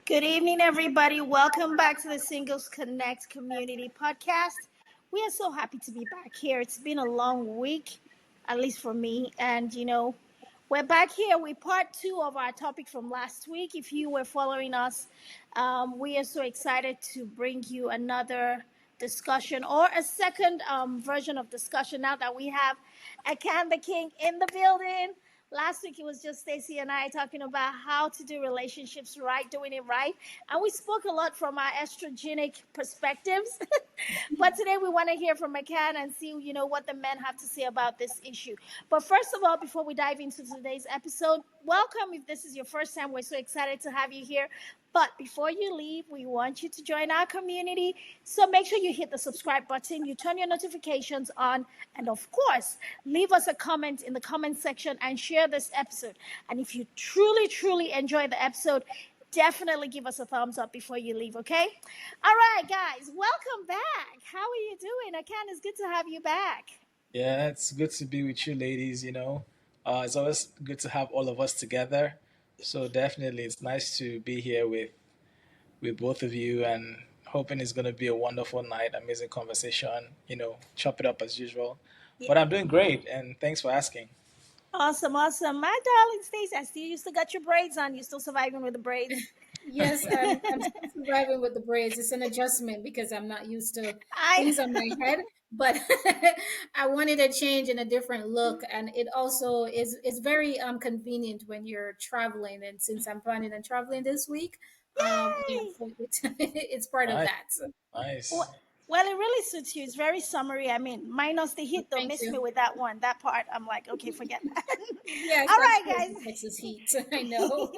Good evening, everybody. Welcome back to the Singles Connect Community Podcast. We are so happy to be back here. It's been a long week, at least for me. And, we're back here with part two of our topic from last week. If you were following us, we are so excited to bring you another discussion or a second version of discussion now that we have Akan the King in the building. Last week it was just Stacy and I talking about how to do relationships right, doing it right. And we spoke a lot from our estrogenic perspectives. But today we want to hear from McCann and see, what the men have to say about this issue. But first of all, before we dive into today's episode, welcome. If this is your first time, we're so excited to have you here. But before you leave, we want you to join our community. So make sure you hit the subscribe button, you turn your notifications on, and of course, leave us a comment in the comment section and share this episode. And if you truly, truly enjoy the episode, definitely give us a thumbs up before you leave, okay? All right, guys, welcome back. How are you doing? Akan, it's good to have you back. Yeah, it's good to be with you, ladies. It's always good to have all of us together. So definitely, it's nice to be here with both of you, and hoping it's going to be a wonderful night, amazing conversation. Chop it up as usual. But I'm doing great, and thanks for asking. Awesome, awesome. My darling Stacey, I see you still got your braids on. You're still surviving with the braids. Yes, I'm still surviving with the braids. It's an adjustment because I'm not used to I things on my head, but I wanted a change and a different look, and it also is very convenient when you're traveling. And since I'm planning on traveling this week, Yay! so it's part of Nice, that. So Well, nice. well, it really suits you. It's very summery. I mean, minus the heat. Don't thank miss me you. with that one. That part, I'm like, okay, forget that. Yes, All that's right, true. guys. Texas heat. I know.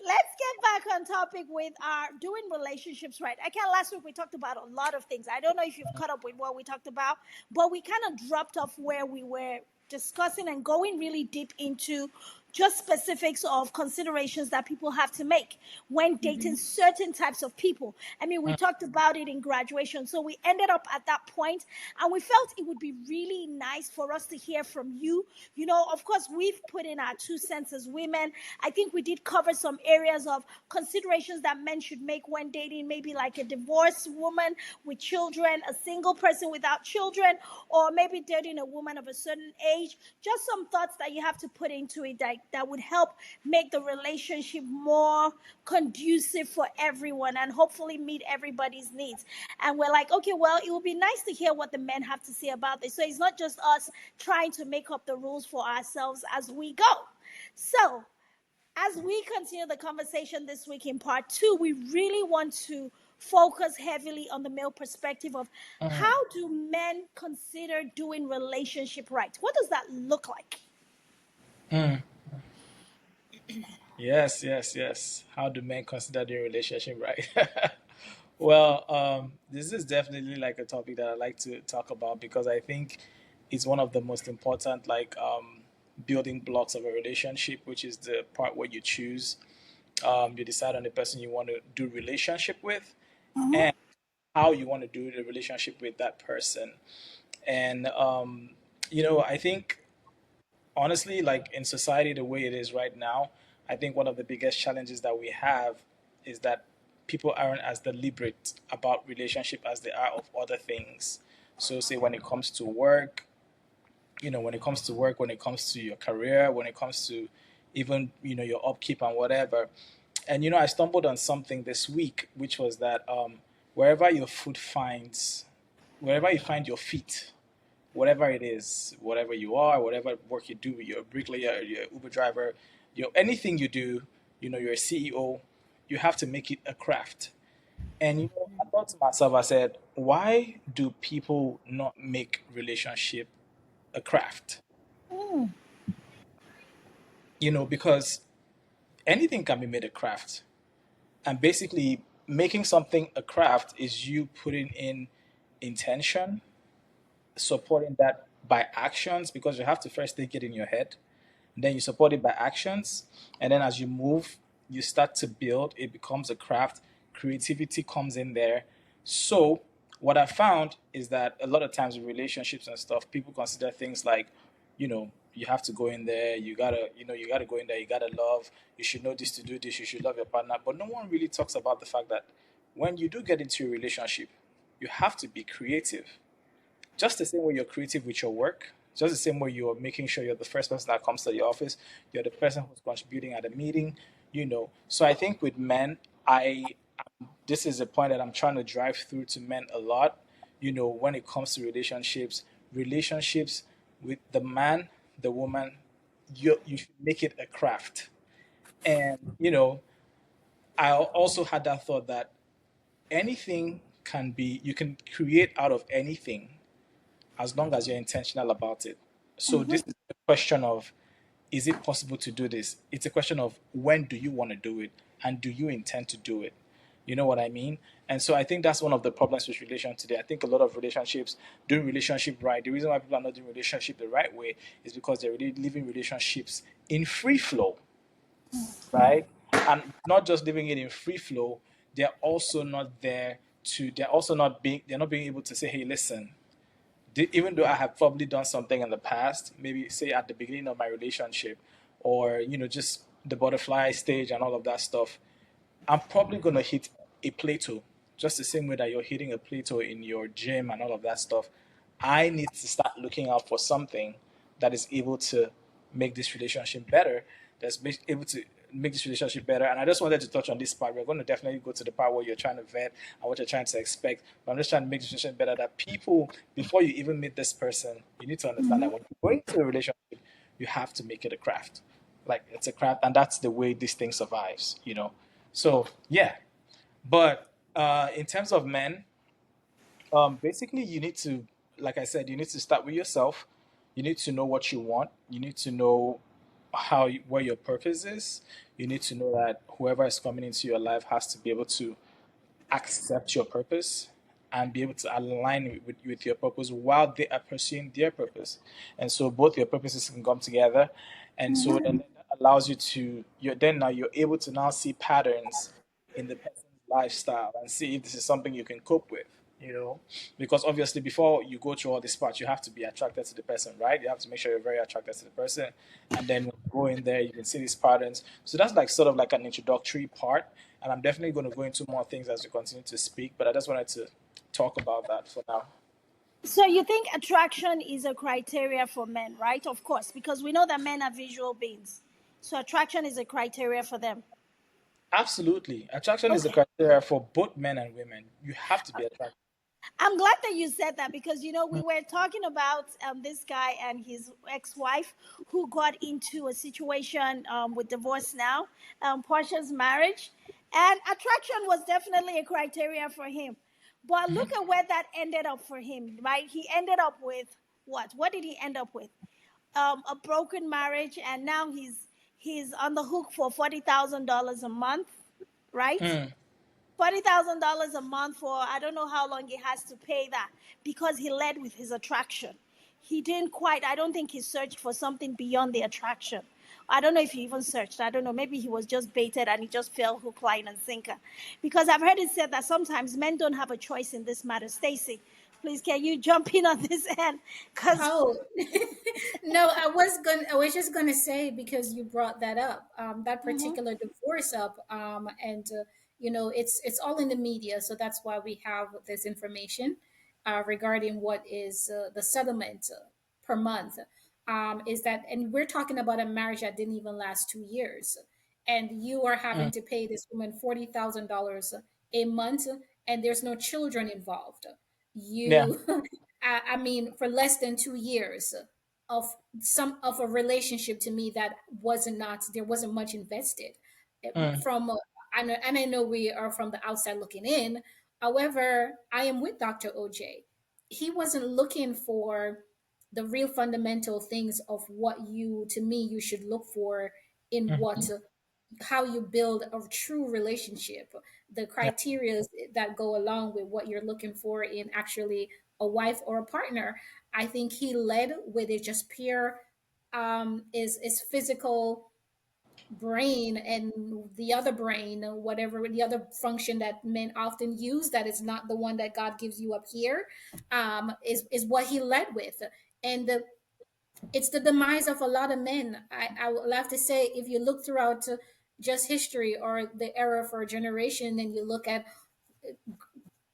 Let's get back on topic with our doing relationships right. I can't. Last week we talked about a lot of things. I don't know if you've caught up with what we talked about, but we kind of dropped off where we were discussing and going really deep into just specifics of considerations that people have to make when dating Mhm. certain types of people. I mean, we Mm, talked about it in graduation. So we ended up at that point and we felt it would be really nice for us to hear from you. Of course, we've put in our 2 cents as women. I think we did cover some areas of considerations that men should make when dating, maybe like a divorced woman with children, a single person without children, or maybe dating a woman of a certain age. Just some thoughts that you have to put into it that would help make the relationship more conducive for everyone and hopefully meet everybody's needs. And we're like, okay, well, it would be nice to hear what the men have to say about this. So it's not just us trying to make up the rules for ourselves as we go. So, as we continue the conversation this week in part two, we really want to focus heavily on the male perspective of mm, how do men consider doing relationship right? What does that look like? mm. Yes, yes, yes. How do men consider their relationship right? Well, this is definitely like a topic that I like to talk about because I think it's one of the most important building blocks of a relationship, which is the part where you choose, you decide on the person you want to do relationship with, Mm-hmm. and how you want to do the relationship with that person. And I think honestly, like in society the way it is right now, I think one of the biggest challenges that we have is that people aren't as deliberate about relationship as they are of other things. So say when it comes to work, when it comes to your career, when it comes to even, your upkeep and whatever. And I stumbled on something this week, which was that wherever your foot finds wherever you find your feet, whatever it is, whatever you are, whatever work you do, you're a bricklayer, you're an Uber driver, anything you do, you're a CEO, you have to make it a craft. And I thought to myself, I said, why do people not make relationship a craft? Mm, Because anything can be made a craft. And basically, making something a craft is you putting in intention, supporting that by actions, because you have to first think it in your head. Then you support it by actions. And then as you move, you start to build, it becomes a craft. Creativity comes in there. So, what I found is that a lot of times in relationships and stuff, people consider things like, you have to go in there. You gotta, you gotta go in there. You gotta love. You should know this to do this. You should love your partner. But no one really talks about the fact that when you do get into a relationship, you have to be creative. Just the same way you're creative with your work, just the same way you're making sure you're the first person that comes to the office, you're the person who's contributing at a meeting, So I think with men, I this is a point that I'm trying to drive through to men a lot. When it comes to relationships with the man, the woman, you should make it a craft. And I also had that thought that anything can be you can create out of anything as long as you're intentional about it. So this is a question of, is it possible to do this? It's a question of, when do you want to do it, and do you intend to do it? You know what I mean? And so I think that's one of the problems with relation today. I think a lot of relationships doing relationship right. The reason why people are not doing relationship the right way is because they're really living relationships in free flow, right? And not just living it in free flow, they're also not there to. They're not being able to say, hey, listen, even though I have probably done something in the past, maybe say at the beginning of my relationship, or just the butterfly stage and all of that stuff, I'm probably gonna hit a plateau, just the same way that you're hitting a plateau in your gym and all of that stuff. I need to start looking out for something that is able to make this relationship better. Able to make this relationship better. And I just wanted to touch on this part. We're going to definitely go to the part where you're trying to vet and what you're trying to expect. But I'm just trying to make this relationship better. That people, before you even meet this person, you need to understand that when you go into a relationship, you have to make it a craft. Like, it's a craft, and that's the way this thing survives. So yeah, but in terms of men, basically you need to, like I said, you need to start with yourself. You need to know what you want. You need to know where your purpose is. You need to know that whoever is coming into your life has to be able to accept your purpose and be able to align with your purpose while they are pursuing their purpose. And so both your purposes can come together. And so then that allows you to, you're able to now see patterns in the person's lifestyle and see if this is something you can cope with. Because obviously before you go through all this part, you have to be attracted to the person, right? You have to make sure you're very attracted to the person. And then when you go in there, you can see these patterns. So that's like sort of like an introductory part. And I'm definitely going to go into more things as we continue to speak, but I just wanted to talk about that for now. So you think attraction is a criteria for men, right? Of course, because we know that men are visual beings. So attraction is a criteria for them. Absolutely. Attraction is a Okay. criteria for both men and women. You have to be attracted. I'm glad that you said that because we were talking about this guy and his ex-wife who got into a situation with divorce now, Portia's marriage, and attraction was definitely a criteria for him. But look at where that ended up for him, right? He ended up with what? What did he end up with? A broken marriage, and now he's on the hook for $40,000 a month, right? Mm, $40,000 a month for I don't know how long he has to pay that because he led with his attraction. He didn't quite, I don't think he searched for something beyond the attraction. I don't know if he even searched. I don't know. Maybe he was just baited and he just fell hook, line, and sinker. Because I've heard it said that sometimes men don't have a choice in this matter. Stacy, please can you jump in on this end? Because Oh, no, I was just gonna say because you brought that up, that particular divorce up, and it's all in the media, so that's why we have this information, regarding what is the settlement per month, is that, and we're talking about a marriage that didn't even last 2 years, and you are having mm, to pay this woman $40,000 a month, and there's no children involved. yeah. You I mean, for less than 2 years of some of a relationship, to me, that wasn't not there wasn't much invested. Mm, From and I know we are from the outside looking in. However, I am with Dr. OJ. He wasn't looking for the real fundamental things of what you to me you should look for in what mm, how you build a true relationship, the yeah. criteria that go along with what you're looking for in actually a wife or a partner. I think he led with it just pure is physical brain, and the other brain, whatever the other function that men often use that is not the one that God gives you up here, is what he led with. And It's the demise of a lot of men. I would have to say, if you look throughout just history or the era for a generation, and you look at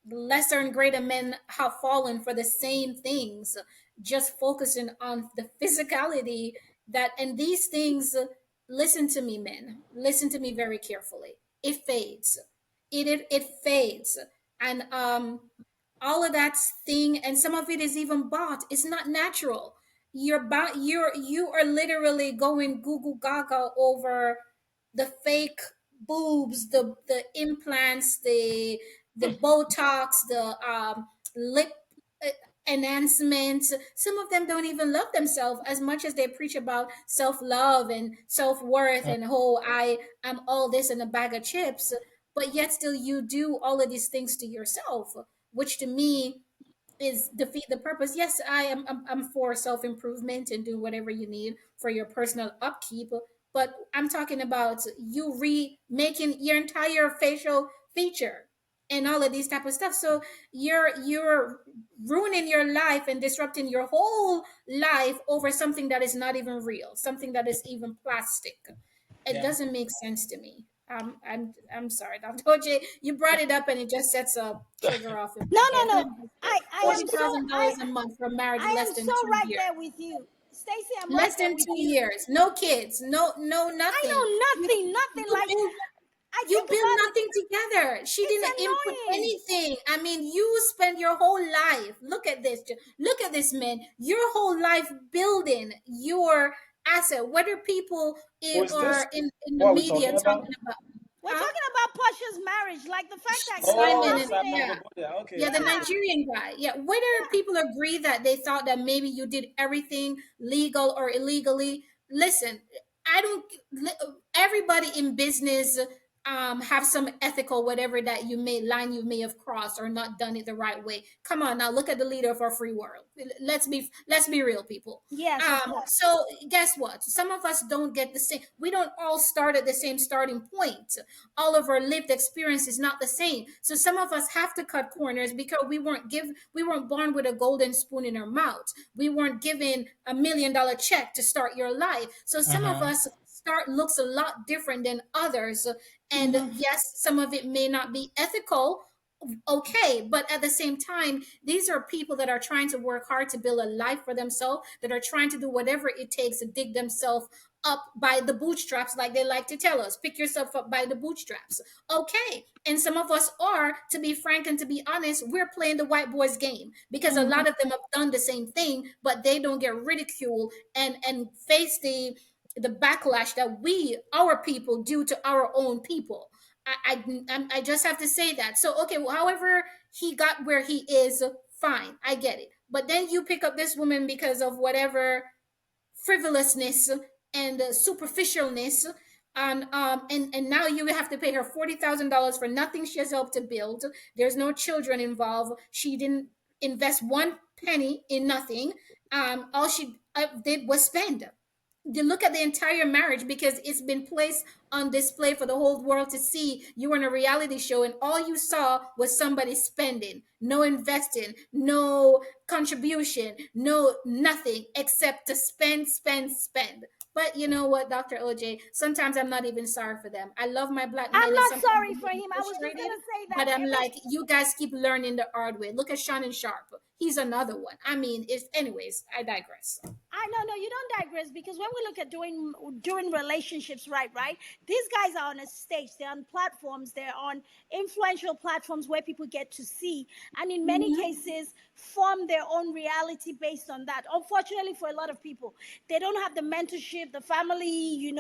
lesser and greater men have fallen for the same things, just focusing on the physicality that, and these things, listen to me, men, listen to me very carefully. It fades. It fades. And all of that thing, and some of it is even bought. It's not natural. You are literally going Google Gaga over the fake boobs, the implants, the Botox, the lip uh, enhancements. Some of them don't even love themselves as much as they preach about self-love and self-worth and oh, I am all this in a bag of chips. But yet still you do all of these things to yourself, which to me is defeat the purpose. Yes, I'm for self improvement and do whatever you need for your personal upkeep, but I'm talking about you remaking your entire facial feature and all of these type of stuff. So you're ruining your life and disrupting your whole life over something that is not even real, something that is even plastic. It Yeah. doesn't make sense to me. I'm sorry, Dr. OJ. You brought it up and it just sets a trigger off in No, my no, head. no. I Forty am so thousand dollars a month for marriage I less am than so two right years. there with you, Stacy. I'm right Less there than with two you. years. No kids. No I nothing. know You nothing, nothing. you Like build I you think build about it. nothing together. She It's didn't input annoying. anything. I mean, you spend your whole life. Look at this. Look at this, man. Your whole life building your asset. Whether people Who is this? are in the What are we media talking about? talking about, We're huh? talking about Pasha's marriage, like the fact that he got Oh, Simon and Simon yeah. nothing. Ogobodia. Okay, Yeah, the okay. Yeah, Nigerian guy. Yeah, whether yeah. people agree that they thought that maybe you did everything legal or illegally, listen, I don't. Everybody in business have some ethical whatever that you may line you may have crossed or not done it the right way. Come on now, look at the leader of our free world. Let's be real, people. Yes, of course. So guess what? Some of us don't get the same. We don't all start at the same starting point. All of our lived experience is not the same. So some of us have to cut corners because we weren't born with a golden spoon in our mouth. We weren't given $1 million check to start your life. So some of Mm-hmm. us start looks a lot different than others. And Hmm. yes, some of it may not be ethical, okay, but at the same time these are people that are trying to work hard to build a life for themselves, that are trying to do whatever it takes to dig themselves up by the bootstraps, like they like to tell us, pick yourself up by the bootstraps. Okay, and some of us are, to be frank and to be honest, we're playing the white boys game because a Hmm. lot of them have done the same thing, but they don't get ridiculed and face the backlash that we our people do to our own people. I just have to say that. So okay, well, however he got where he is, fine, I get it. But then you pick up this woman because of whatever frivolousness and superficialness, and now you have to pay her $40,000 for nothing she has helped to build. There's no children involved. She didn't invest one penny in nothing. All she did was spend. You look at the entire marriage because it's been placed on display for the whole world to see. You were in a reality show and all you saw was somebody spending, no investing, no contribution, no nothing except to spend, spend, spend. But you know what, Dr. OJ, sometimes I'm not even sorry for them. I love my black I'm men and not sometimes sorry I'm for getting him. I was just frustrated, gonna say that but I'm every like, you guys keep learning the hard way. Look at Shannon Sharp. He's another one. I mean, it's anyways, I digress. I know, no, you don't digress because when we look at doing relationships, right, these guys are on a stage, they're on platforms, they're on influential platforms where people get to see, and in many Mhm. cases, form their own reality based on that. Unfortunately, for a lot of people, they don't have the mentorship, the family,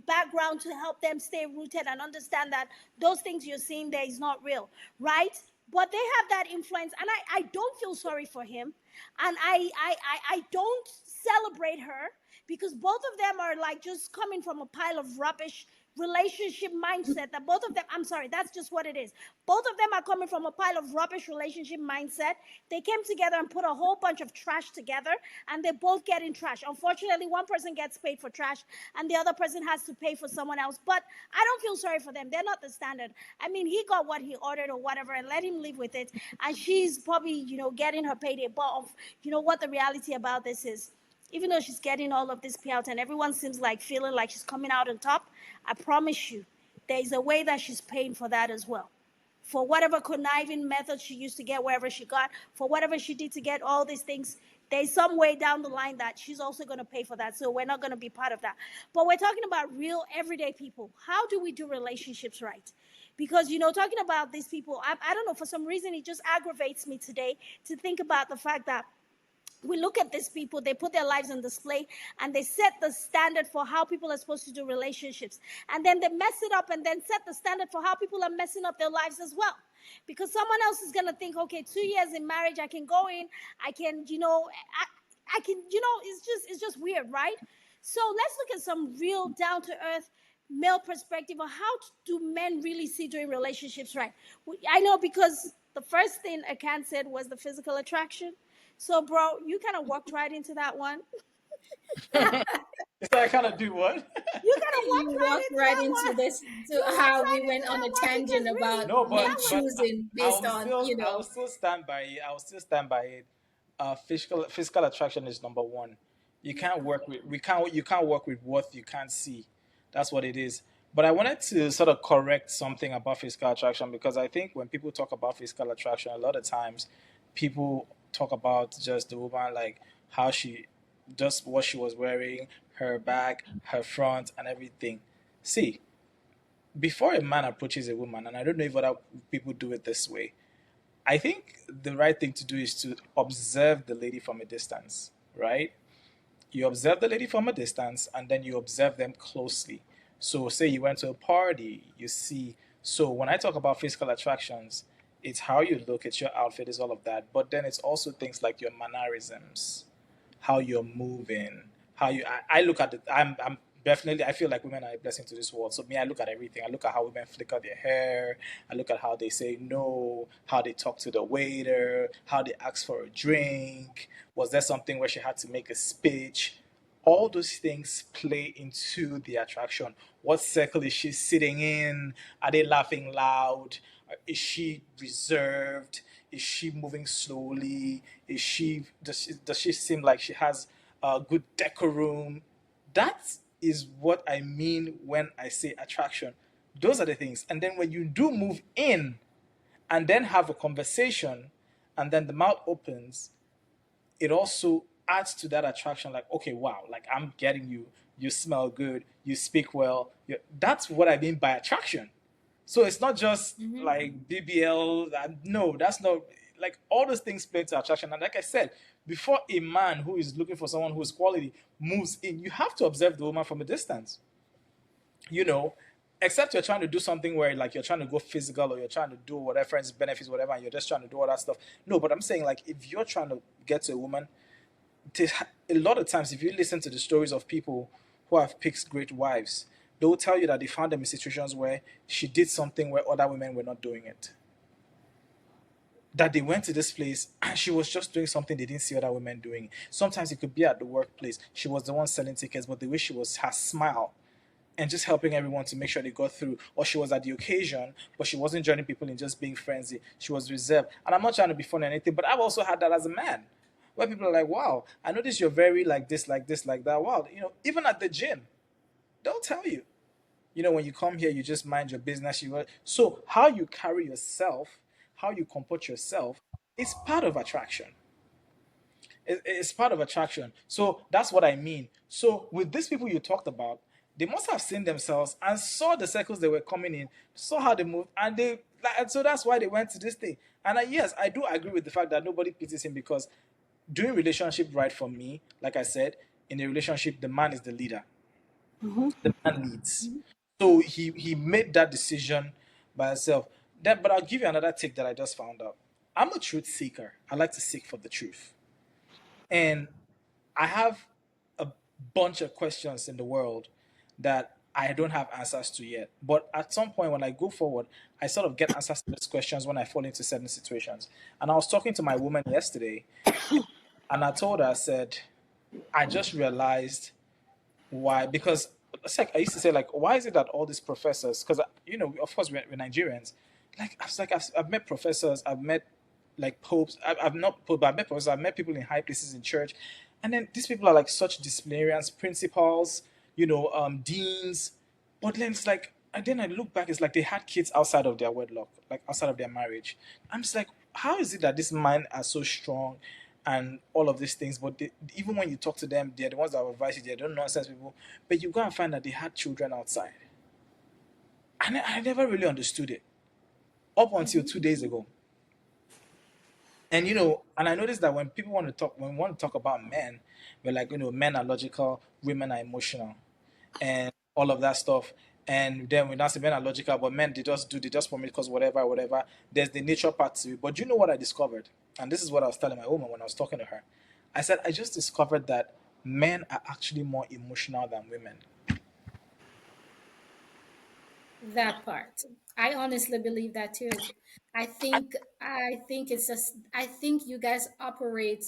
background to help them stay rooted and understand that those things you're seeing there is not real, right? But they have that influence, and I don't feel sorry for him, and I don't celebrate her because both of them are like just coming from a pile of rubbish relationship mindset. That both of them, I'm sorry, that's just what it is. Both of them are coming from a pile of rubbish relationship mindset. They came together and put a whole bunch of trash together, and they both get in trash. Unfortunately, one person gets paid for trash and the other person has to pay for someone else, but I don't feel sorry for them. They're not the standard. I mean, he got what he ordered or whatever, and let him live with it, and she's probably getting her payday. But of what the reality about this is, even though she's getting all of this payout and everyone seems like feeling like she's coming out on top, I promise you, there's a way that she's paying for that as well. For whatever conniving method she used to get wherever she got, for whatever she did to get all these things, there's some way down the line that she's also going to pay for that. So we're not going to be part of that. But we're talking about real everyday people. How do we do relationships right? Because, talking about these people, I don't know, for some reason, it just aggravates me today to think about the fact that we look at these people, they put their lives on display and they set the standard for how people are supposed to do relationships, and then they mess it up and then set the standard for how people are messing up their lives as well, because someone else is going to think, okay, 2 years in marriage, I can go in, I can, I can, it's just weird, right? So let's look at some real down to earth male perspective on how do men really see doing relationships right. I know, because the first thing Akan said was the physical attraction. So, bro, you kind of walked right into that one. So I kind of do what? You kind of walked You right walked into right that into one. this, to You walked how we right went into on that a one because tangent really, about No, men that was choosing I based will on, still I will still stand by it. I will still stand by it. Physical attraction is number one. yeah. You can't work with what you can't see. That's what it is. But I wanted to sort of correct something about physical attraction, because I think when people talk about physical attraction, a lot of times people talk about just the woman, like how she, just what she was wearing, her back, her front, and everything. See, before a man approaches a woman, and I don't know if other people do it this way, I think the right thing to do is to observe the lady from a distance, right? You observe the lady from a distance and then you observe them closely. So, say you went to a party, you see. So, when I talk about physical attractions, it's how you look, it's your outfit, it's all of that. But then it's also things like your mannerisms, how you're moving, how you. I look at it. I'm definitely. I feel like women are a blessing to this world. So me, I look at everything. I look at how women flicker their hair. I look at how they say no, how they talk to the waiter, how they ask for a drink. Was there something where she had to make a speech? All those things play into the attraction. What circle is she sitting in? Are they laughing loud? Is she reserved? Is she moving slowly? Does she seem like she has a good decorum? That is what I mean when I say attraction. Those are the things. And then when you do move in and then have a conversation and then the mouth opens, it also adds to that attraction. Like, okay, wow, like I'm getting you. You smell good. You speak well. That's what I mean by attraction. So it's not just Mhm. like BBL. No, that's not, like, all those things play to attraction. And like I said, before a man who is looking for someone who's quality moves in, you have to observe the woman from a distance. You know, except you're trying to do something where like you're trying to go physical or you're trying to do whatever friends benefits whatever, and you're just trying to do all that stuff. No, but I'm saying, like, if you're trying to get to a woman, a lot of times, if you listen to the stories of people who have picked great wives, they will tell you that they found them in situations where she did something where other women were not doing it. That they went to this place and she was just doing something they didn't see other women doing. Sometimes it could be at the workplace. She was the one selling tickets, but the way she was, her smile and just helping everyone to make sure they got through. Or she was at the occasion, but she wasn't joining people in just being friendly. She was reserved. And I'm not trying to be funny or anything, but I've also had that as a man. Where people are like, wow, I noticed you're very like this, like that. Wow, even at the gym, they'll tell you. When you come here, you just mind your business. So how you carry yourself, how you comport yourself, is part of attraction. It's part of attraction. So that's what I mean. So with these people you talked about, they must have seen themselves and saw the circles they were coming in, saw how they moved, and so that's why they went to this thing. And yes, I do agree with the fact that nobody pities him, because doing relationship right, for me, like I said, in a relationship, the man is the leader. Mm-hmm. The man leads. So he made that decision by himself. But I'll give you another take that I just found out. I'm a truth seeker. I like to seek for the truth. And I have a bunch of questions in the world that I don't have answers to yet. But at some point when I go forward, I sort of get answers to those questions when I fall into certain situations. And I was talking to my woman yesterday, and I told her, I said, I just realized why. Because it's like I used to say, like, why is it that all these professors, because, of course, we're Nigerians. Like, I was like, I've met professors, I've met like popes, I've not pope, but I've met professors, I've met people in high places in church, And then these people are like such disciplinarians, principals, deans. But then it's like, and then I look back, it's like they had kids outside of their wedlock, like outside of their marriage. I'm just like, how is it that these men are so strong and all of these things? But even when you talk to them, they're the ones that will advise you, they're the nonsense people. But you go and find that they had children outside. And I never really understood it up until 2 days ago. And and I noticed that when we want to talk about men, we're like, men are logical, women are emotional, and all of that stuff. And then we now say men are logical, but men they just for me because whatever, whatever. There's the nature part to it. But do you know what I discovered? And this is what I was telling my woman when I was talking to her. I said I just discovered that men are actually more emotional than women. That part. I honestly believe that too. I think it's just I think you guys operate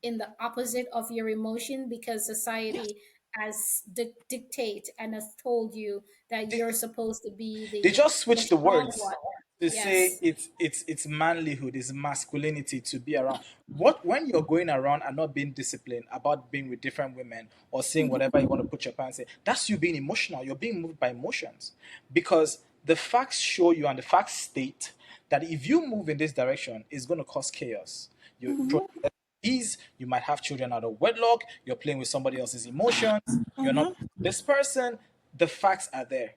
in the opposite of your emotion because Yes. society has dictate and has told you that They, you're supposed to be they just the switch the strong words one. to say Yes. it's manlyhood, it's masculinity to be around. What when you're going around and not being disciplined about being with different women or saying whatever you want to put your pants in, that's you being emotional. You're being moved by emotions because the facts show you and the facts state that if you move in this direction, it's going to cause chaos. You these, you might have children out of wedlock, you're playing with somebody else's emotions, you're not this person, the facts are there.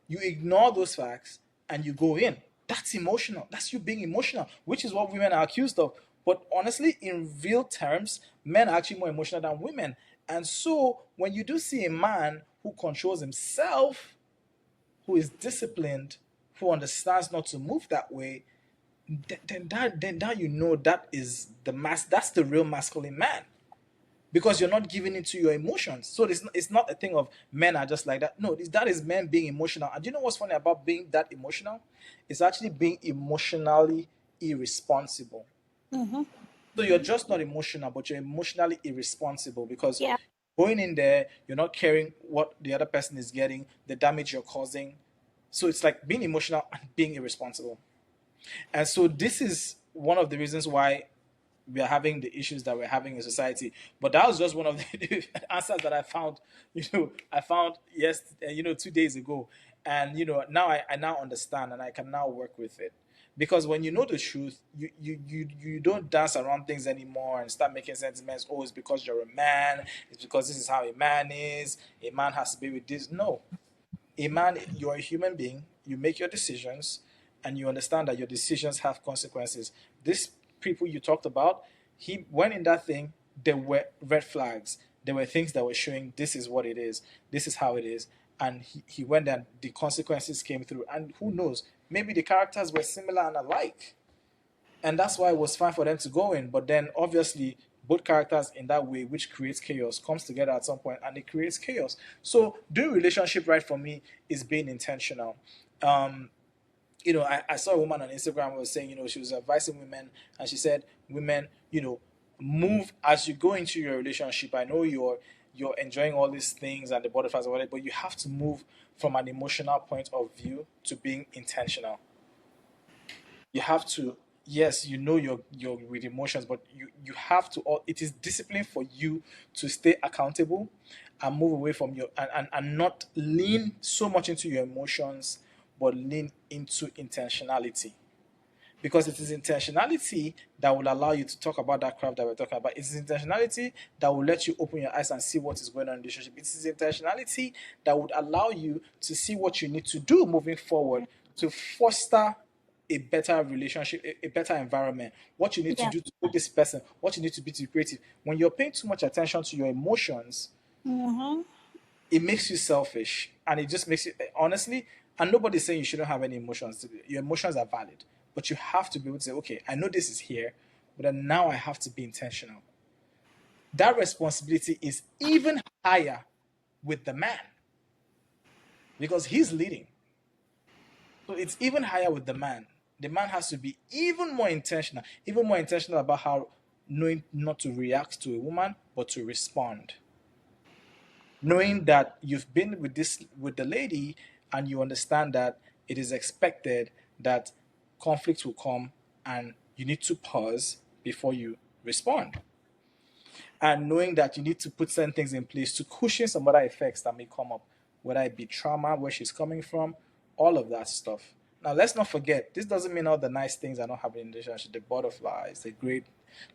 You ignore those facts and you go in. That's emotional. That's you being emotional, which is what women are accused of. But honestly, in real terms, men are actually more emotional than women. And so when you do see a man who controls himself, who is disciplined, who understands not to move that way, then that that is that's the real masculine man because you're not giving into your emotions. So it's not a thing of men are just like that. No, that is men being emotional. And do you know what's funny about being that emotional? It's actually being emotionally irresponsible. Mm-hmm. So you're just not emotional, but you're emotionally irresponsible because Yeah. going in there, you're not caring what the other person is getting, the damage you're causing. So it's like being emotional and being irresponsible. And so this is one of the reasons why we are having the issues that we're having in society. But that was just one of the answers that I found. I found 2 days ago, and now I now understand and I can now work with it. Because when you know the truth, you don't dance around things anymore and start making sentiments. Oh, it's because you're a man. It's because this is how a man is. A man has to be with this. No, a man, you're a human being, you make your decisions, and you understand that your decisions have consequences. These people you talked about, he went in that thing, there were red flags. There were things that were showing this is what it is, this is how it is. And he went and the consequences came through. And who knows, maybe the characters were similar and alike and that's why it was fine for them to go in. But then obviously both characters in that way, which creates chaos, comes together at some point and it creates chaos. So doing relationship right for me is being intentional. Um, I saw a woman on Instagram who was saying, she was advising women and she said, women, move as you go into your relationship. I know you're enjoying all these things and the butterflies and whatever, but you have to move from an emotional point of view to being intentional. You have to, yes, you're with emotions, but you have to, it is discipline for you to stay accountable and move away from your and not lean so much into your emotions but lean into intentionality, because it is intentionality that will allow you to talk about that craft that we're talking about. It is intentionality that will let you open your eyes and see what is going on in the relationship. It is intentionality that would allow you to see what you need to do moving forward to foster a better relationship, a better environment. What you need to Yeah. do to put this person, what you need to be to be creative. When you're paying too much attention to your emotions, Mm-hmm. it makes you selfish and it just makes you honestly, and nobody's saying you shouldn't have any emotions. Your emotions are valid, but you have to be able to say, okay, I know this is here, but then now I have to be intentional. That responsibility is even higher with the man because he's leading. So it's even higher with the man. The man has to be even more intentional about how knowing not to react to a woman but to respond, knowing that you've been with the lady and you understand that it is expected that conflict will come and you need to pause before you respond. and knowing that you need to put certain things in place to cushion some other effects that may come up, whether it be trauma, where she's coming from, all of that stuff. Now, let's not forget, this doesn't mean all the nice things are not happening in the relationship, the butterflies, the great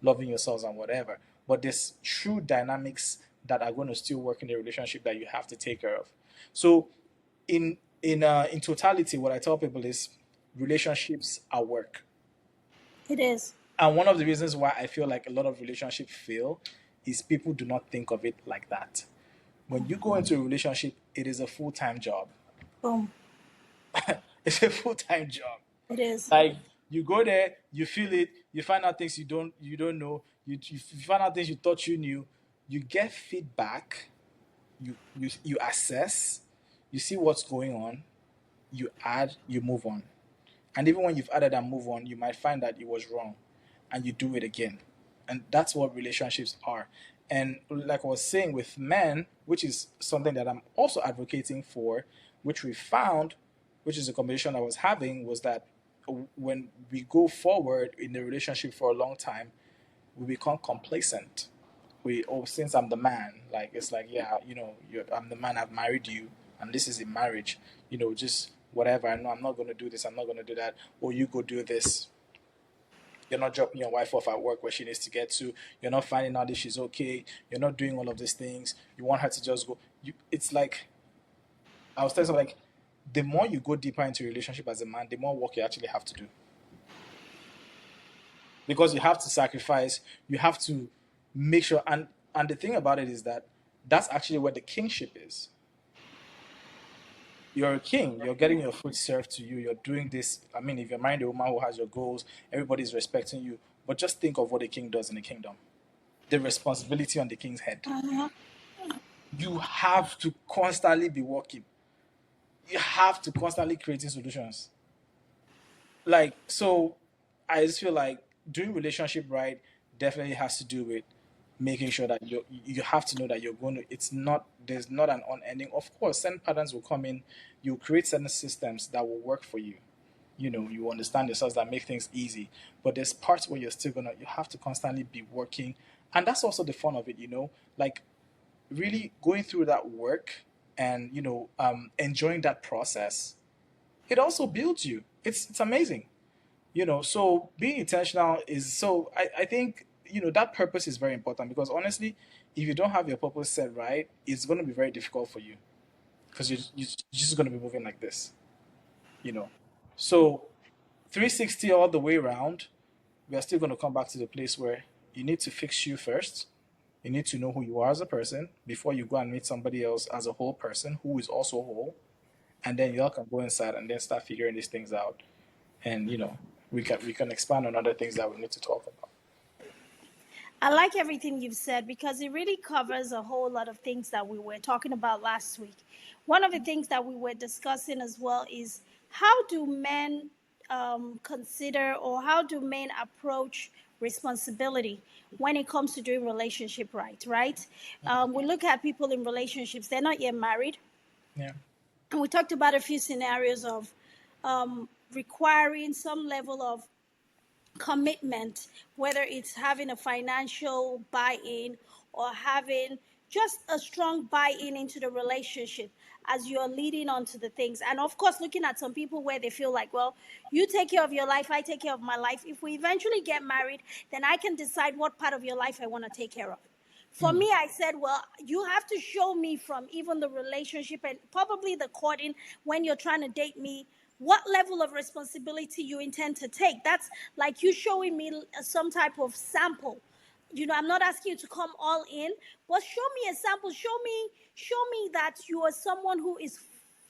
loving yourselves and whatever. But there's true dynamics that are going to still work in the relationship that you have to take care of. So, in totality, what I tell people is relationships are work. It is. And one of the reasons why I feel like a lot of relationships fail is people do not think of it like that. When you go into a relationship, it is a full time job. Boom. It's a full time job. It is. Like you go there, you feel it, you find out things you don't know, you find out things you thought you knew, you get feedback, you assess, you see what's going on, you add, you move on. And even when you've added and move on, you might find that it was wrong and you do it again. And that's what relationships are. And like I was saying with men, which is something that I'm also advocating for, which we found, which is a conversation I was having, was that when we go forward in the relationship for a long time, we become complacent. Since I'm the man, like it's like, yeah, I'm the man, I've married you, and this is a marriage, just whatever. I know I'm not going to do this, I'm not going to do that, or you go do this. You're not dropping your wife off at work where she needs to get to. You're not finding out if she's okay. You're not doing all of these things. You want her to just go. It's like, I was telling someone, like, the more you go deeper into a relationship as a man, the more work you actually have to do, because you have to sacrifice. You have to make sure. And the thing about it is that that's actually where the kingship is. You're a king. You're getting your food served to you. You're doing this. I mean, if you're marrying a woman who has your goals, everybody's respecting you. But just think of what a king does in a kingdom. The responsibility on the king's head. Uh-huh. You have to constantly be working. You have to constantly creating solutions. Like, so I just feel like doing relationship right definitely has to do with making sure that you have to know that you're going to, it's not, there's not an unending, of course certain patterns will come in. You create certain systems that will work for you. You understand yourselves that make things easy, but there's parts where you're still gonna, you have to constantly be working. And that's also the fun of it, like really going through that work, and enjoying that process. It also builds you. It's amazing. So being intentional is, so I think, that purpose is very important, because honestly, if you don't have your purpose set right, it's going to be very difficult for you, because you're just going to be moving like this. you know so 360 all the way around, we are still going to come back to the place where you need to fix you first. You need to know who you are as a person before you go and meet somebody else as a whole person who is also whole. And then y'all can go inside and then start figuring these things out. And we can expand on other things that we need to talk about. I like everything you've said because it really covers a whole lot of things that we were talking about last week. One of the things that we were discussing as well is how do men consider, or how do men approach responsibility when it comes to doing relationship right? We look at people in relationships, they're not yet married. Yeah. And we talked about a few scenarios of requiring some level of commitment, whether it's having a financial buy-in or having just a strong buy-in into the relationship as you're leading on to the things. And of course, looking at some people where they feel like, well, you take care of your life, I take care of my life. If we eventually get married, then I can decide what part of your life I want to take care of. For me, I said, well, you have to show me from even the relationship and probably the courting, when you're trying to date me, what level of responsibility you intend to take. That's like you showing me some type of sample. I'm not asking you to come all in, but show me a sample. Show me that you are someone who is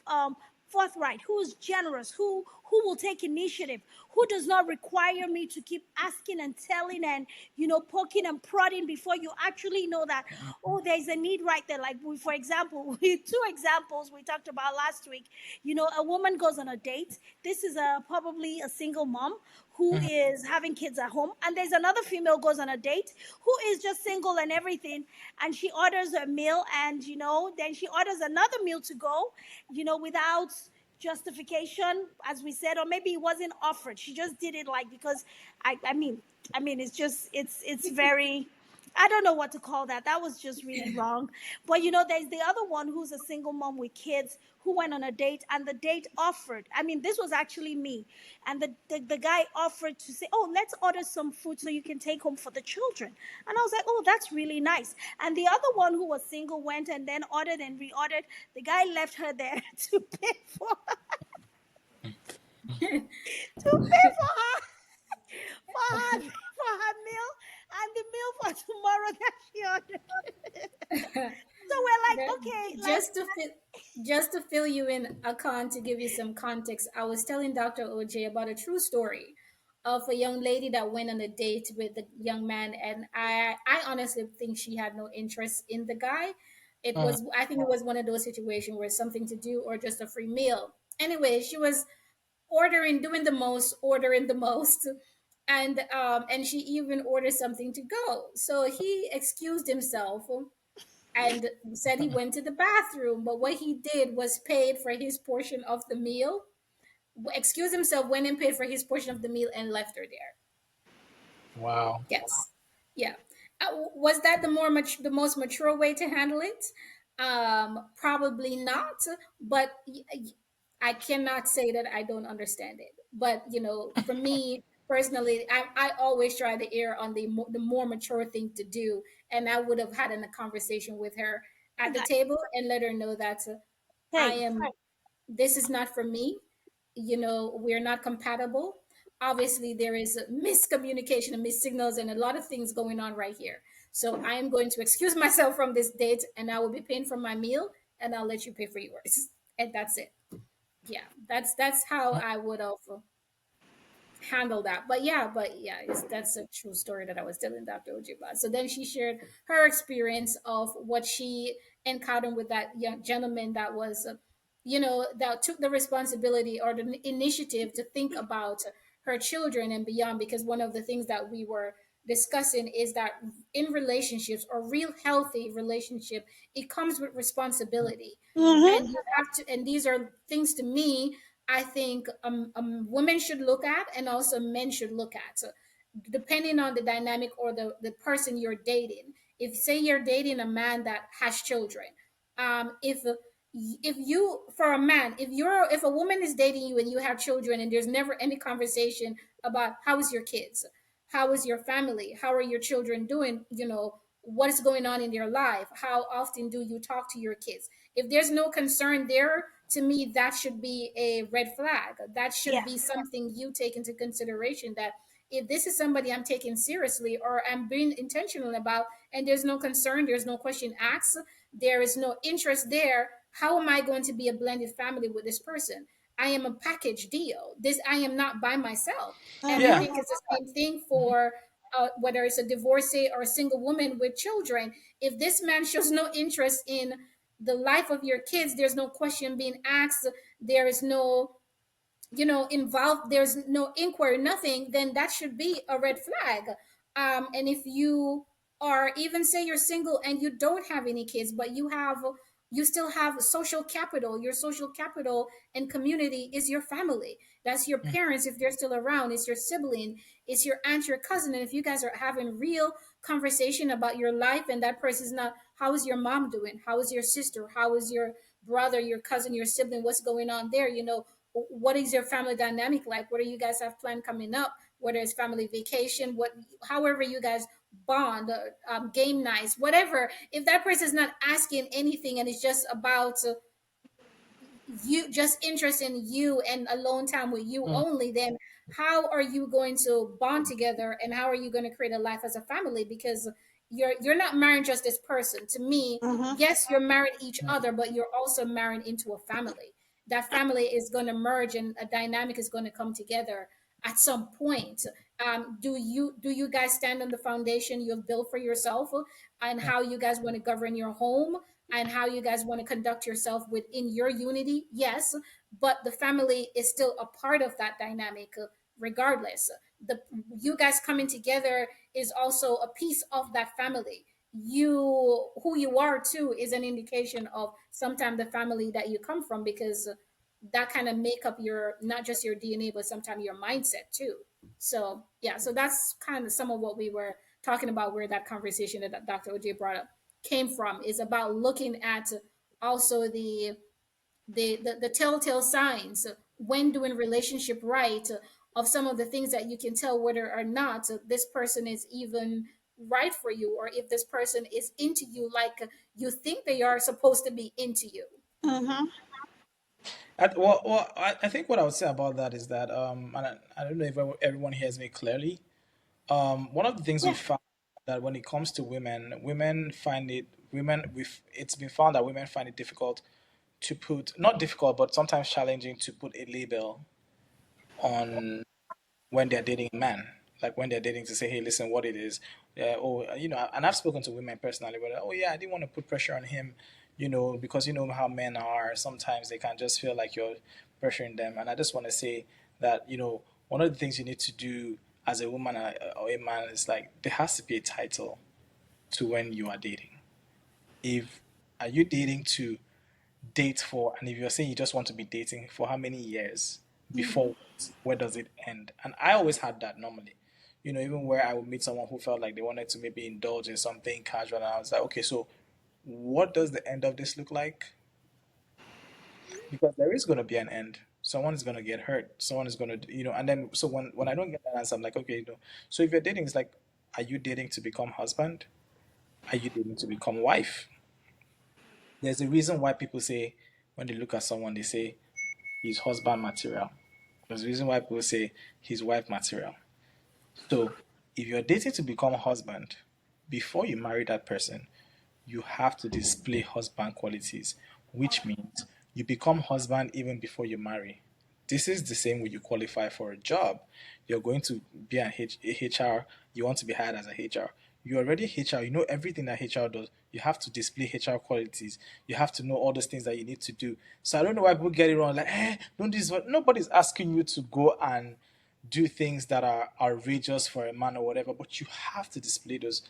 um, forthright, who is generous, who will take initiative, who does not require me to keep asking and telling and poking and prodding before you actually know that, oh, there's a need right there. Like for example, two examples we talked about last week. A woman goes on a date. This is probably a single mom who is having kids at home, and there's another female goes on a date who is just single and everything, and she orders a meal, and then she orders another meal to go, without justification, as we said, or maybe it wasn't offered. She just did it like because I mean it's just it's very I don't know what to call that. That was just really wrong. But you know, there's the other one who's a single mom with kids who went on a date, and the date offered. I mean, this was actually me. And the guy offered to say, "Oh, let's order some food so you can take home for the children." And I was like, "Oh, that's really nice." And the other one who was single went and then ordered and reordered. The guy left her there to pay for her meal and the meal for tomorrow that she ordered. So we're like, The- okay, like, just to fit just to fill you in, Akan, to give you some context, I was telling Dr. OJ about a true story of a young lady that went on a date with a young man, and I honestly think she had no interest in the guy. It Mm. was, I think it was one of those situations where it's something to do or just a free meal. Anyway, she was ordering the most, and she even ordered something to go. So he excused himself and said he went to the bathroom. But what he did was paid for his portion of the meal, excused himself, went and paid for his portion of the meal, and left her there. Wow. Yes. Yeah. Was that the most mature way to handle it? Probably not. But I cannot say that I don't understand it. But for me personally, I always try to err on the more mature thing to do, and I would have had a conversation with her at the table and let her know that I hey, am this is not for me. We're not compatible. Obviously there is a miscommunication and missignals and a lot of things going on right here. So I am going to excuse myself from this date, and I will be paying for my meal, and I'll let you pay for yours, and that's it. Yeah, that's how I would have handle that. But yeah, that's a true story that I was telling Dr. Oji about. So then she shared her experience of what she encountered with that young gentleman that was, that took the responsibility or the initiative to think about her children and beyond. Because one of the things that we were discussing is that in relationships, or real healthy relationship, it comes with responsibility, mm-hmm, and you have to, and these are things to me I think women should look at, and also men should look at. So depending on the dynamic or the person you're dating. If say you're dating a man that has children, if you for a man, if a woman is dating you and you have children and there's never any conversation about how is your kids, how is your family, how are your children doing, what is going on in their life, how often do you talk to your kids, if there's no concern there, to me that should be a red flag. That should yeah, be something you take into consideration, that if this is somebody I'm taking seriously or I'm being intentional about, and there's no concern, there's no question asked, there is no interest there, how am I going to be a blended family with this person? I am a package deal. This, I am not by myself. And I Yeah. mm-hmm, think it's the same thing for whether it's a divorcee or a single woman with children. If this man shows no interest in the life of your kids, there's no question being asked, there is no involved, there's no inquiry, nothing, then that should be a red flag. And if you are, even say you're single and you don't have any kids, but you still have social capital, your social capital and community is your family. That's your Mm. parents if they're still around, it's your sibling, it's your aunt, your cousin. And if you guys are having real conversation about your life, and that person's not, how is your mom doing, how is your sister, how is your brother, your cousin, your sibling, what's going on there, what is your family dynamic like, what do you guys have planned coming up, whether it's family vacation, what, however you guys bond, game nights, whatever. If that person is not asking anything and it's just about you, just interest in you and alone time with you Mm. only, then how are you going to bond together, and how are you going to create a life as a family? Because you're not marrying just this person. To me, mm-hmm. yes, you're married each Mm. other, but you're also married into a family. That family is going to merge, and a dynamic is going to come together at some point. Do you guys stand on the foundation you've built for yourself, and Mm. how you guys want to govern your home, and how you guys want to conduct yourself within your unity? Yes, but the family is still a part of that dynamic, regardless. The You guys coming together is also a piece of that family. You, who you are too, is an indication of sometimes the family that you come from, because that kind of make up your, not just your DNA, but sometimes your mindset too. So yeah, so that's kind of some of what we were talking about where that conversation that Dr. OJ brought up came from, is about looking at also the telltale signs when doing relationship right, of some of the things that you can tell whether or not this person is even right for you, or if this person is into you like you think they are supposed to be into you. Mm-hmm. I think what I would say about that is that, and I don't know if everyone hears me clearly. One of the things we Yeah. found that when it comes to women, it's been found that women find it difficult to put, not difficult, but sometimes challenging to put a label on when they're dating a man, like when they're dating, to say, hey, listen, what it is. Yeah, and I've spoken to women personally, but oh yeah, I didn't want to put pressure on him, because you know how men are. Sometimes they can just feel like you're pressuring them, and I just want to say that one of the things you need to do as a woman or a man is like there has to be a title to when you are dating. If Are you dating to date for, and if you're saying you just want to be dating for how many years before where does it end? And I always had that normally, even where I would meet someone who felt like they wanted to maybe indulge in something casual, and I was like, okay, so what does the end of this look like? Because there is going to be an end. Someone is going to get hurt, someone is going to, and then so when I don't get that answer, I'm like, okay, so if you're dating, it's like, are you dating to become husband? Are you dating to become wife? There's a reason why people say, when they look at someone, they say he's husband material. There's a reason why people say he's wife material. So if you're dating to become a husband, before you marry that person, you have to display husband qualities, which means you become husband even before you marry. This is the same when you qualify for a job. You're going to be an HR, you want to be hired as a HR. You're already HR, you know everything that HR does. You have to display HR qualities. You have to know all those things that you need to do. So I don't know why people get it wrong. Like, don't this what nobody's asking you to go and do things that are outrageous for a man or whatever, but you have to display those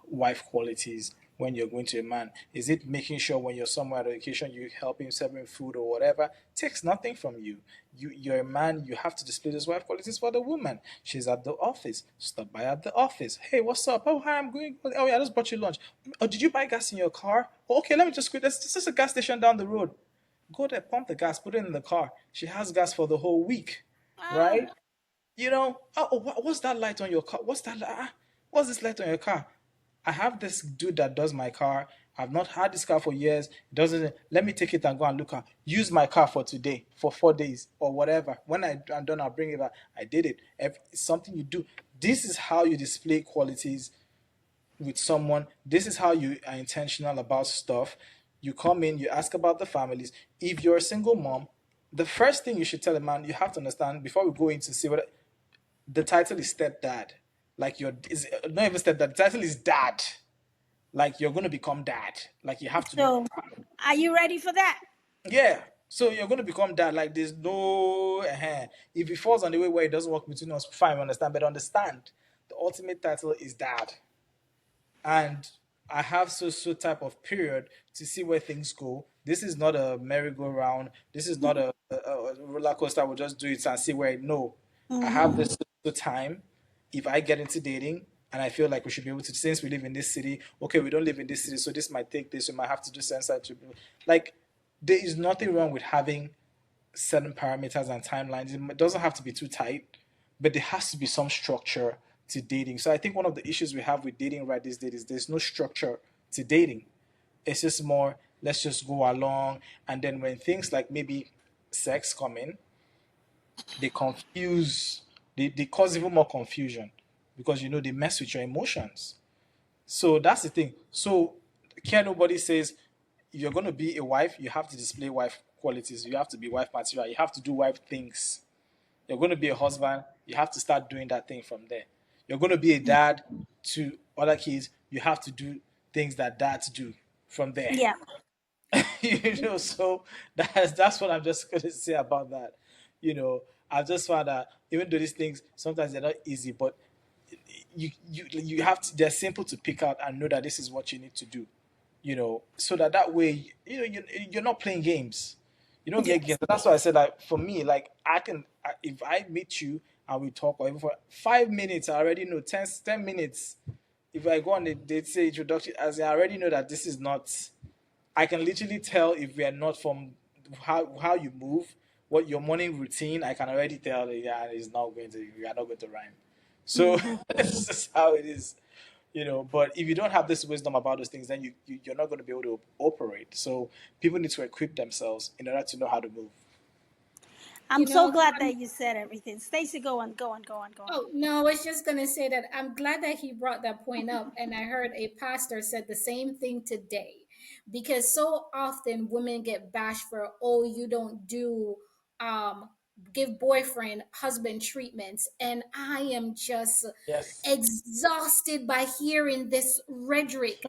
wife qualities when you're going to a man? Is it making sure when you're somewhere at a vacation you help him serving food or whatever? Takes nothing from you. You're a man, you have to display those wife qualities for the woman. She's at the office. Stop by at the office. Hey, what's up? Oh, hi, I'm going. Oh, yeah, I just bought you lunch. Oh, did you buy gas in your car? Oh, okay, let me just quit. This is a gas station down the road. Go there, pump the gas, put it in the car. She has gas for the whole week, Ah. right? What's that light on your car? What's that? What's this light on your car? I have this dude that does my car. I've not had this car for years. Doesn't let me take it and go and look at use my car for today for 4 days or whatever. When I'm done, I'll bring it back. I did it. It's something you do. This is how you display qualities with someone. This is how you are intentional about stuff. You come in, you ask about the families. If you're a single mom, the first thing you should tell a man, you have to understand before we go into see what the title is stepdad. Like is not even stepdad. The title is dad. Like you're going to become dad. Like you have to know. So, are you ready for that? Yeah. So you're going to become dad. Like there's no. If it falls on the way where it doesn't work between us, fine, we understand. But understand, the ultimate title is dad. And I have so type of period to see where things go. This is not a merry-go-round. This is not a roller coaster. We'll just do it and see where. No, I have Mm-hmm. this time. If I get into dating and I feel like we should be able to, since we live in this city, okay, we don't live in this city, so this might take this. We might have to do sensor to like. There is nothing wrong with having certain parameters and timelines. It doesn't have to be too tight, but there has to be some structure to dating. So I think one of the issues we have with dating right these days is there's no structure to dating. It's just more, let's just go along. And then when things like maybe sex come in, they confuse, they cause even more confusion because, they mess with your emotions. So that's the thing. So care nobody says if you're going to be a wife, you have to display wife qualities. You have to be wife material. You have to do wife things. You're going to be a husband, you have to start doing that thing from there. You're going to be a dad to other kids, you have to do things that dads do from there. Yeah. So that's what I'm just going to say about that. I just found that even though these things sometimes they're not easy, but you have to, they're simple to pick out and know that this is what you need to do. So that way, you're not playing games. You don't get games. Yes. That's why I said, like, for me, like, if I meet you and we talk, or even for 5 minutes, I already know 10 minutes. if I go on a date, say introduction, as I already know that this is not. I can literally tell if we are not from how you move, what your morning routine. I can already tell that yeah, it's not going to. We are not going to rhyme. So Mm-hmm. this is how it is, you know. But if you don't have this wisdom about those things, then you're not going to be able to operate. So people need to equip themselves in order to know how to move. I'm You so know, glad that you said everything. Stacy, go on, go on, go on, go on. oh, no, I was just going to say that I'm glad that he brought that point up. And I heard a pastor said the same thing today. Because so often women get bashed for, oh, you don't do, um, give boyfriend, husband treatments. And I am just Yes. exhausted by hearing this rhetoric.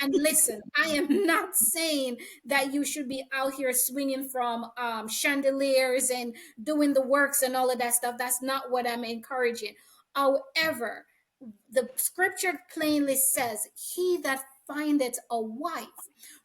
And listen, I am not saying that you should be out here swinging from chandeliers and doing the works and all of that stuff. That's not what I'm encouraging. However, the scripture plainly says, he that findeth a wife,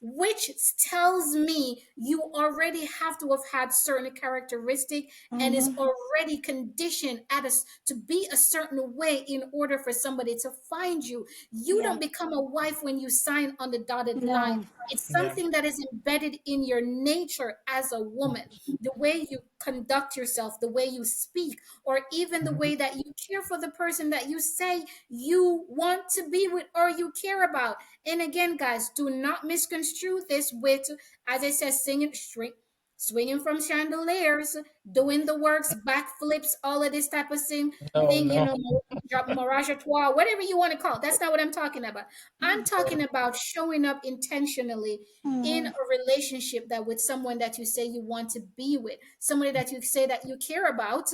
which tells me you already have to have had certain characteristic and is Mm-hmm. already conditioned at us to be a certain way in order for somebody to find you. You Yeah. don't become a wife when you sign on the dotted line. No. It's Yeah. something that is embedded in your nature as a woman, the way you conduct yourself, the way you speak, or even the way that you care for the person that you say you want to be with or you care about. And again, guys, do not misconstrue this with, as I said, swinging from chandeliers, doing the works, backflips, all of this type of No, thing, you no. know, mirage à trois, whatever you want to call it. That's not what I'm talking about. I'm talking about showing up intentionally in Mm-hmm. a relationship that with someone that you say you want to be with, somebody that you say that you care about,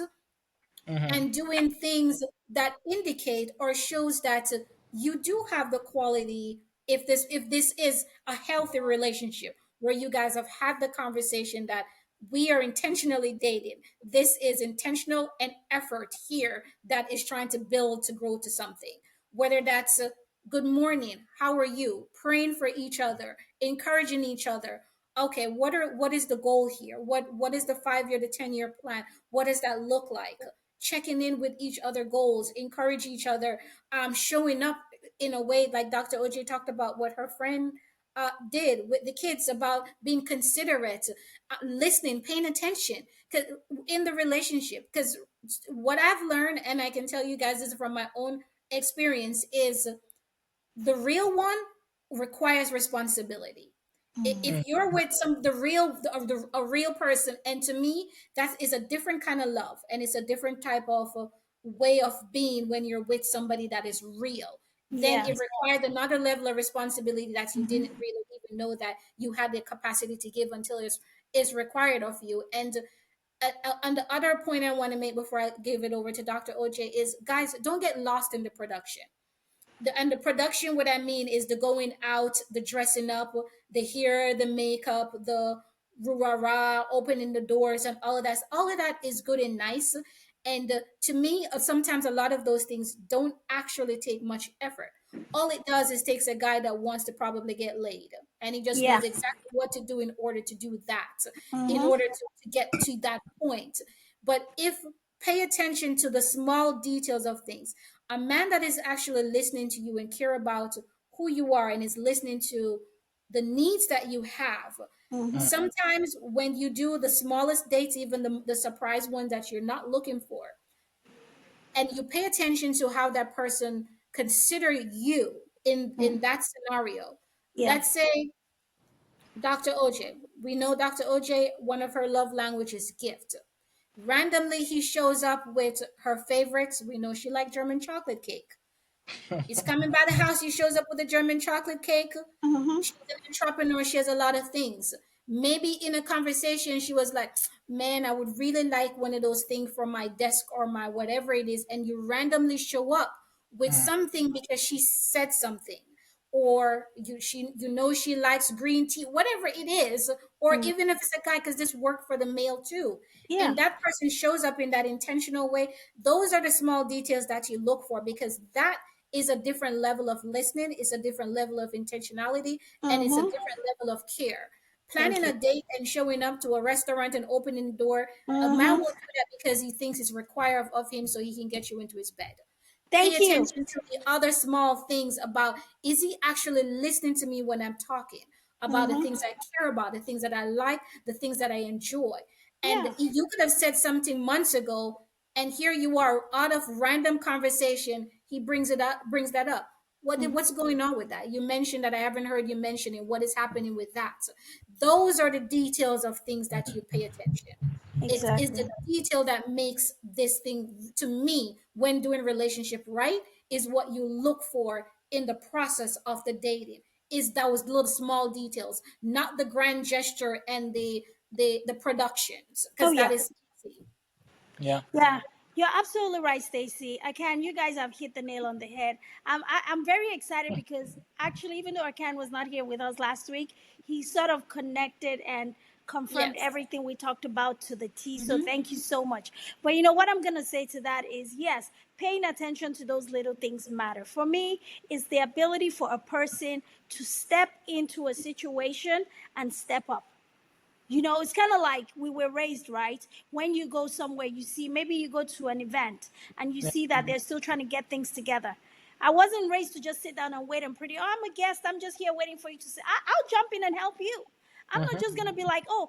Hmm. and doing things that indicate or shows that you do have the quality. If this is a healthy relationship where you guys have had the conversation that we are intentionally dating, this is intentional and effort here that is trying to build to grow to something, whether that's good morning, how are you, praying for each other, encouraging each other. Okay, what is the goal here? What is the 5 year to 10 year plan? What does that look like? Checking in with each other goals, encourage each other, showing up in a way like Dr. OJ talked about what her friend did with the kids about being considerate, listening, paying attention 'cause in the relationship. Because what I've learned, and I can tell you guys this from my own experience, is the real one requires responsibility. If Mm-hmm. you're with a real person, and to me that is a different kind of love, and it's a different type of way of being when you're with somebody that is real, then it Yes. requires another level of responsibility that you Mm-hmm. didn't really even know that you had the capacity to give until it's required of you. And the other point I want to make before I give it over to Dr. OJ is, guys, don't get lost in the production. And the production, what I mean is the going out, the dressing up, the hair, the makeup, the rah, opening the doors, and all of that. All of that is good and nice. And to me, sometimes a lot of those things don't actually take much effort. All it does is takes a guy that wants to probably get laid, and he just Yeah. knows exactly what to do in order to do that, in Mm-hmm. order to get to that point. But if pay attention to the small details of things, a man that is actually listening to you and care about who you are and is listening to the needs that you have. Mm-hmm. Sometimes when you do the smallest dates, even the surprise ones that you're not looking for, and you pay attention to how that person consider you in Mm-hmm. that scenario. Yeah. Let's say Dr. OJ, we know Dr. OJ, one of her love languages is gift. Randomly he shows up with her favorites. We know she liked German chocolate cake. He's coming by the house. He shows up with a German chocolate cake. Mm-hmm. She's an entrepreneur. She has a lot of things. Maybe in a conversation, she was like, man, I would really like one of those things for my desk or my whatever it is. And you randomly show up with something because she said something. Or she likes green tea, whatever it is, or Mm. even if it's a guy, because this worked for the male too. Yeah. And that person shows up in that intentional way. Those are the small details that you look for, because that is a different level of listening, it's a different level of intentionality, and it's a Mm-hmm. different level of care. Thank Planning you. a date and showing up to a restaurant and opening the door, a man Mm-hmm. will do that because he thinks it's required of him so he can get you into his bed. Pay Thank you. attention to the other small things about, is he actually listening to me when I'm talking about the Mm-hmm. things I care about, the things that I like, the things that I enjoy. And Yeah. you could have said something months ago, and here you are out of random conversation, he brings that up. Mm-hmm. What's going on with that? You mentioned that I haven't heard you mentioning what is happening with that. Those are the details of things that you pay attention. It is Exactly. the detail that makes this thing, to me, when doing relationship right, is what you look for in the process of the dating, is those little small details, not the grand gesture and the productions, Oh because that yeah. is easy. Yeah. Yeah, you're absolutely right, Stacy. Akan, you guys have hit the nail on the head. I'm very excited because actually, even though Akan was not here with us last week, he sort of connected and confirmed Yes. everything we talked about to the T. So Hmm. thank you so much. But you know what I'm going to say to that is yes, paying attention to those little things matter. For me, is the ability for a person to step into a situation and step up. It's kind of like we were raised, right? When you go somewhere, you see, maybe you go to an event and you Yeah. see that they're still trying to get things together. I wasn't raised to just sit down and wait and pretty, oh, I'm a guest, I'm just here waiting for you to say, I'll jump in and help you. I'm not Hmm. just going to be like, oh,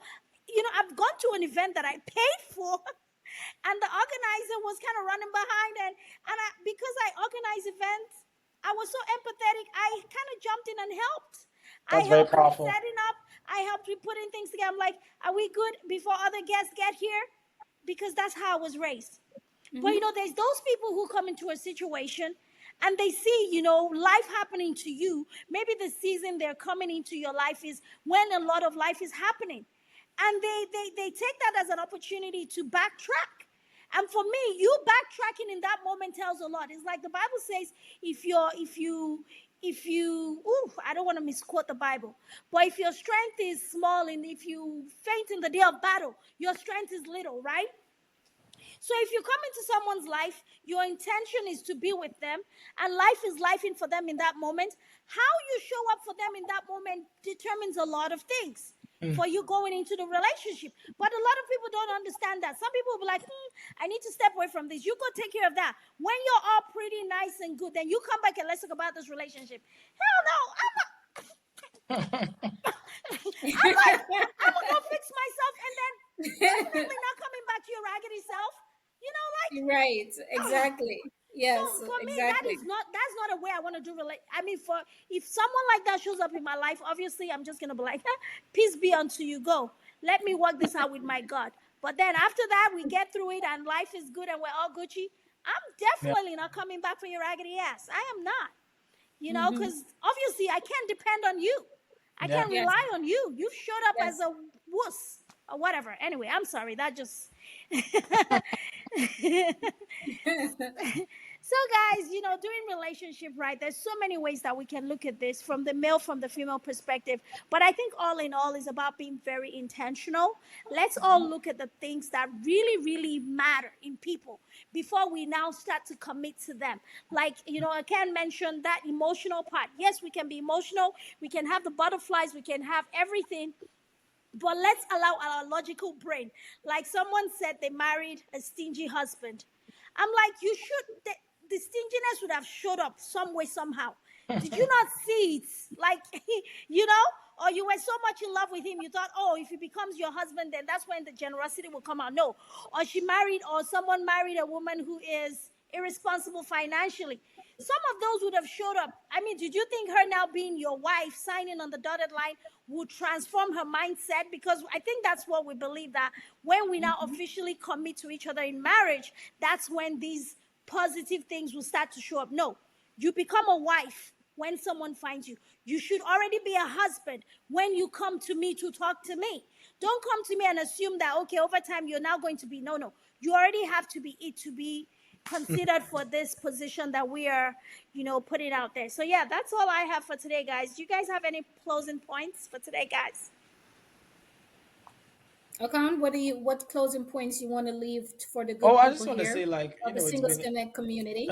I've gone to an event that I paid for and the organizer was kind of running behind because I organize events, I was so empathetic, I kind of jumped in and helped. I That's very helped with powerful. setting up, I helped with putting things together. I'm like, are we good before other guests get here? Because that's how I was raised. But Hmm. there's those people who come into a situation and they see, life happening to you. Maybe the season they're coming into your life is when a lot of life is happening. And they take that as an opportunity to backtrack. And for me, you backtracking in that moment tells a lot. It's like the Bible says, I don't want to misquote the Bible, but if your strength is small and if you faint in the day of battle, your strength is little, right? So if you come into someone's life, your intention is to be with them, and life is life in for them in that moment. How you show up for them in that moment determines a lot of things Mm. for you going into the relationship. But a lot of people don't understand that. Some people will be like, I need to step away from this. You go take care of that. When you're all pretty nice and good, then you come back and let's talk about this relationship. Hell no, I'm like, I'm gonna go fix myself and then definitely not coming back to your raggedy self. Like, Right. Exactly. so Yes. for me, Exactly. that's not a way I want to do relate. I mean, for if someone like that shows up in my life, obviously I'm just gonna be like, peace be unto you. Go, let me work this out with my God. But then after that, we get through it and life is good and we're all Gucci. I'm Yeah. definitely not coming back for your raggedy ass. I am not. Hmm. Because obviously I can't depend on you. I Yeah. can't Yes. rely on you. You showed up as Yes. a wuss or whatever. Anyway, I'm sorry. That just. So guys, during relationship, right, there's so many ways that we can look at this from the male, from the female perspective. But I think all in all is about being very intentional. Let's all look at the things that really, really matter in people before we now start to commit to them. Like, I can mention that emotional part. Yes, we can be emotional, we can have the butterflies, we can have everything, but let's allow our logical brain. Like someone said, they married a stingy husband. I'm like, the stinginess would have showed up some way, somehow. Did you not see it? Like, you know, or you were so much in love with him, you thought, oh, if he becomes your husband, then that's when the generosity will come out. No. Or she married, or someone married a woman who is irresponsible financially. Some of those would have showed up. I mean, did you think her now being your wife, signing on the dotted line, would transform her mindset? Because I think that's what we believe, that when we now Hmm. officially commit to each other in marriage, that's when these positive things will start to show up. No, you become a wife when someone finds you. You should already be a husband when you come to me to talk to me. Don't come to me and assume that, okay, over time you're now going to be. No, no. You already have to be it to be considered for this position that we are, putting out there. So yeah, that's all I have for today, guys. Do you guys have any closing points for today, guys? Okan, what closing points you want to leave for the Oh, good I people just want to here say, like, of the Singles Connect community?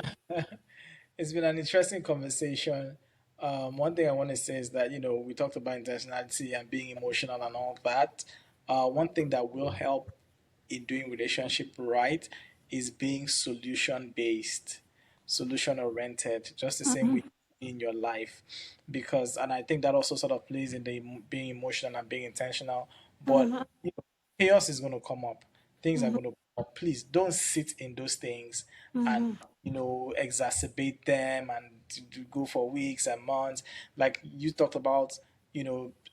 it's been an interesting conversation. One thing I want to say is that we talked about intentionality and being emotional and all that. One thing that will help in doing relationship right is being solution based. solution oriented, just the same Mm-hmm. way in your life. Because, and I think that also sort of plays in the being emotional and being intentional. But Mm-hmm. you know, chaos is going to come up. Things are Mm-hmm. going to come up. Please don't sit in those things and Mm-hmm. exacerbate them and to go for weeks and months. Like you talked about,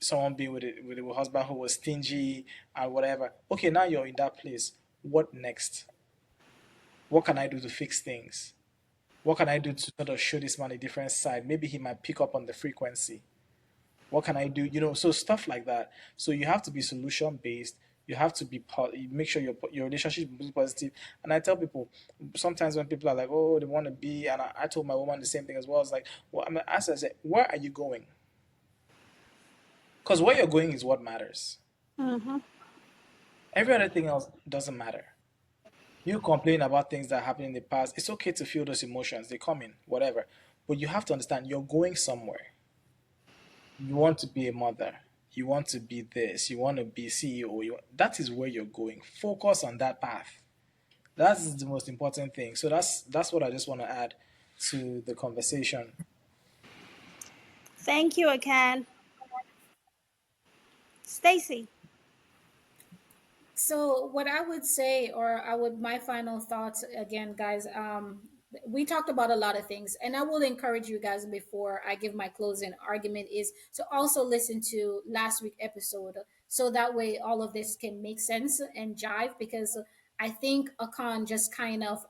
someone being with a husband who was stingy and whatever. Okay, now you're in that place. What next? What can I do to fix things? What can I do to sort of show this man a different side? Maybe he might pick up on the frequency. What can I do? So stuff like that. So you have to be solution based. You have to be you make sure your relationship is positive. And I tell people sometimes when people are like, oh, they want to be, and I told my woman the same thing as well. It's like, well, I'm gonna ask her, I said, where are you going? Because where you're going is what matters. Mm-hmm. Every other thing else doesn't matter. You complain about things that happened in the past. It's okay to feel those emotions. They come in, whatever. But you have to understand you're going somewhere. You want to be a mother. You want to be this. You want to be CEO. That is where you're going. Focus on that path. That's the most important thing. So that's what I just want to add to the conversation. Thank you, Akan. Stacy. So what I would say, or I would, my final thoughts again, guys. We talked about a lot of things, and I will encourage you guys before I give my closing argument is to also listen to last week episode, so that way all of this can make sense and jive. Because I think Akan just kind of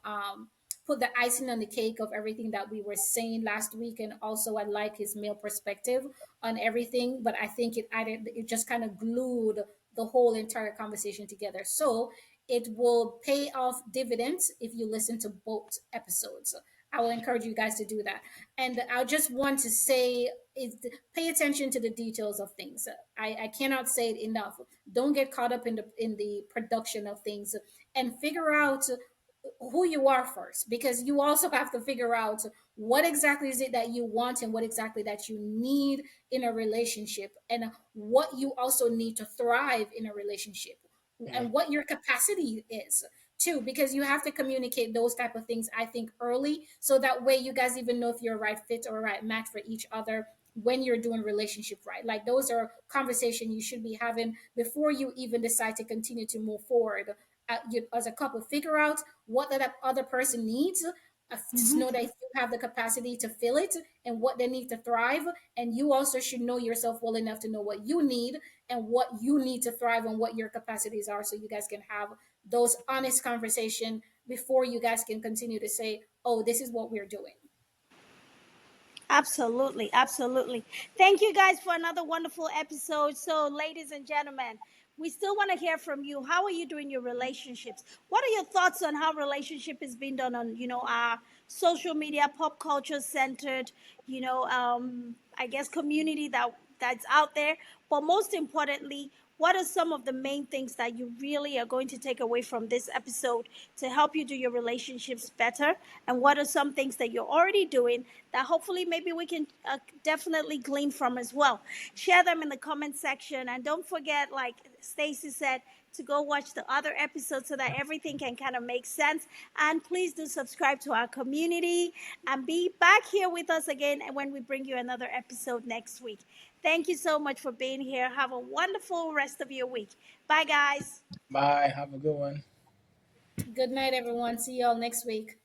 put the icing on the cake of everything that we were saying last week, and also I like his male perspective on everything. But I think it just kind of glued the whole entire conversation together. So it will pay off dividends if you listen to both episodes. I will encourage you guys to do that. And I just want to say is pay attention to the details of things. I cannot say it enough. Don't get caught up in the production of things, and figure out who you are first, because you also have to figure out what exactly is it that you want and what exactly that you need in a relationship, and what you also need to thrive in a relationship, Mhm. and what your capacity is too, because you have to communicate those type of things, I think, early, so that way you guys even know if you're a right fit or a right match for each other when you're doing relationship right. Like those are conversation you should be having before you even decide to continue to move forward as a couple. Figure out what that other person needs, to Mm-hmm. know that you have the capacity to fill it, and what they need to thrive. And you also should know yourself well enough to know what you need and what you need to thrive, and what your capacities are, so you guys can have those honest conversation before you guys can continue to say, oh, this is what we're doing. Absolutely, absolutely. Thank you guys for another wonderful episode. So, ladies and gentlemen, we still want to hear from you. How are you doing your relationships? What are your thoughts on how relationship is being done on, our social media, pop culture centered, I guess community that's out there. But most importantly, what are some of the main things that you really are going to take away from this episode to help you do your relationships better? And what are some things that you're already doing that hopefully maybe we can definitely glean from as well? Share them in the comment section. And don't forget, like Stacy said, to go watch the other episodes so that everything can kind of make sense. And please do subscribe to our community and be back here with us again when we bring you another episode next week. Thank you so much for being here. Have a wonderful rest of your week. Bye, guys. Bye. Have a good one. Good night, everyone. See y'all next week.